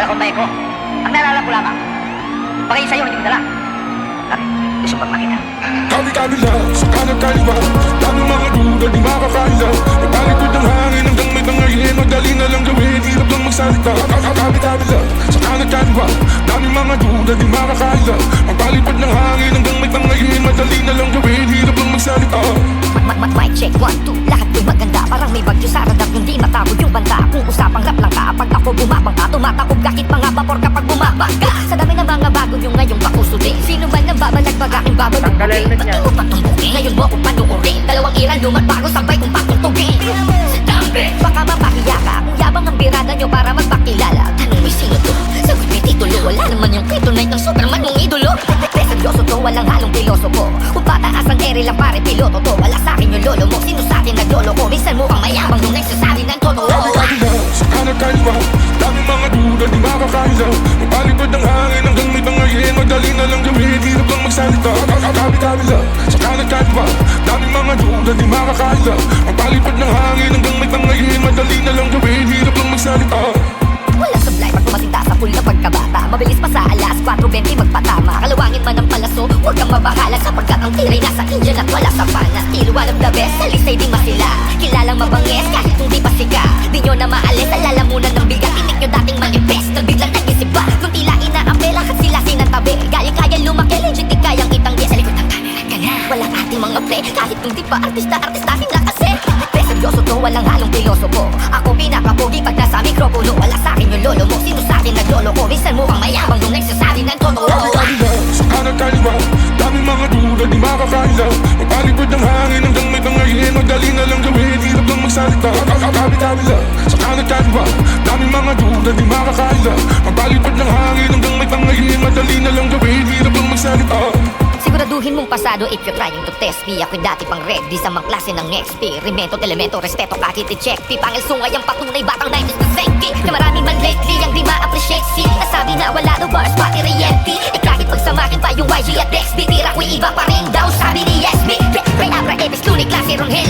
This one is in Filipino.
kontay ko. Ang naalala ko lamang, bagay sa'yo hindi mo dala. At gusto pag makita. Kabi-kabila, sa kanan kaliwa, daming mga duda, di makakaila. Nagpalikod ng hangin hanggang may tangayin, madali na lang gawin, hirap lang magsalita. Kabi-kabila, sa kanan kaliwa, daming mga duda, di makakaila. Nagpalikod ng hangin hanggang may tangayin, madali na lang gawin, hirap lang magsalita. Mic check, 1, 2, lahat ko'y maganda. Parang may bagyo sa radar, hindi matawag yung banta. Kung usapang rap lang ka, pag ako bumabang ka, tumatakog kahit mga vapor kapag bumabang ka. Sa dami ng mga bago yung ngayong pakusuli, sino man ang babalag pag aking babalag mo rin? Ba't di mo patumbukin? Ngayon mo kung panuorin, dalawang iran lumabago, sabay kong patutugin. Sa dambi, baka mapahiya ka, kung yabang ang birada nyo para magpakilala. Tanong may sino to? Sagot may titulo, wala naman yung kryptonite ng Superman mong idolo. Seryoso to, walang halong pilosopo. Kung pataas ang ere lang pare piloto to, wala sa'kin yung lolo mo, sino sa'kin naglolo ko? Minsan mukhang mayabang nung nagsasabi ng totoo. Kabi-kabila, sa kanan kaliwa, daming mga duda, di makakaila. Nagpalikod ng hangin hanggang may tangayin, madali na lang gawin, hirap lang magsalita. Kabi-kabila, sa kanan kaliwa, daming mga duda, di makakaila. Nagpalikod ng hangin hanggang may tangayin, madali na lang gawin, hirap lang magsalita. Walang sablay pag kumasinta sa pool na pagkabata. Mabilis pa sa alas, 4:20 magpatama. Kalawangin man ang palaso, huwag kang mabahala. Sapagkat ang tiray nasa Indian at wala sa pana. Still one of the best, sa lisay di masila. Kilalang mabangis kahit kung di pa sika. Di nyo na maalis, sa lalamunan ng bigat. Tinik nyo dating manifest, nagbiglang nag-isip ba? Nung tila inaapel, lahat sila sinatabi. Kaya lumaki, legit di kayang itanggi. Sa likod ng camera ka na, walang ating mga pre. Kahit kung di pa artista-artistahin na kasi. Seryoso to, walang halong pilosopo. Ako pinakapogi pag nasa mikropono. Wala sa'kin yung lolo mo, sino sa'kin naglolo ko? Minsan mukhang mayabang nung nagsasabi ng totoo. Kabi-kabila, sa kanan kaliwa, daming mga duda, di makakaila. Nagpalikod ng hangin hanggang may tangayin, madali na lang gawin, hirap lang magsalita. Kabi-kabila, sa kanan kaliwa, daming mga duda, di makakaila. Nagpalikod ng hangin hanggang may tangayin, madali na lang gawin, hirap lang magsalita. Siguraduhin mong pasado if you're trying to test me. Ako'y dati pang ready sa mga klase ng experimento. Elemento, respeto kahit i-check. Pipangil sungay ang patunay, batang 90s to safety. Na marami man lately ang di ma-appreciate. See, nasabi na wala daw bars, pati reality. Eh kahit pagsamakin pa yung YG at Dex, tira ko'y iba pa rin daw, sabi ni SB. Kaya abra, epis, tunig, klase, ronghel.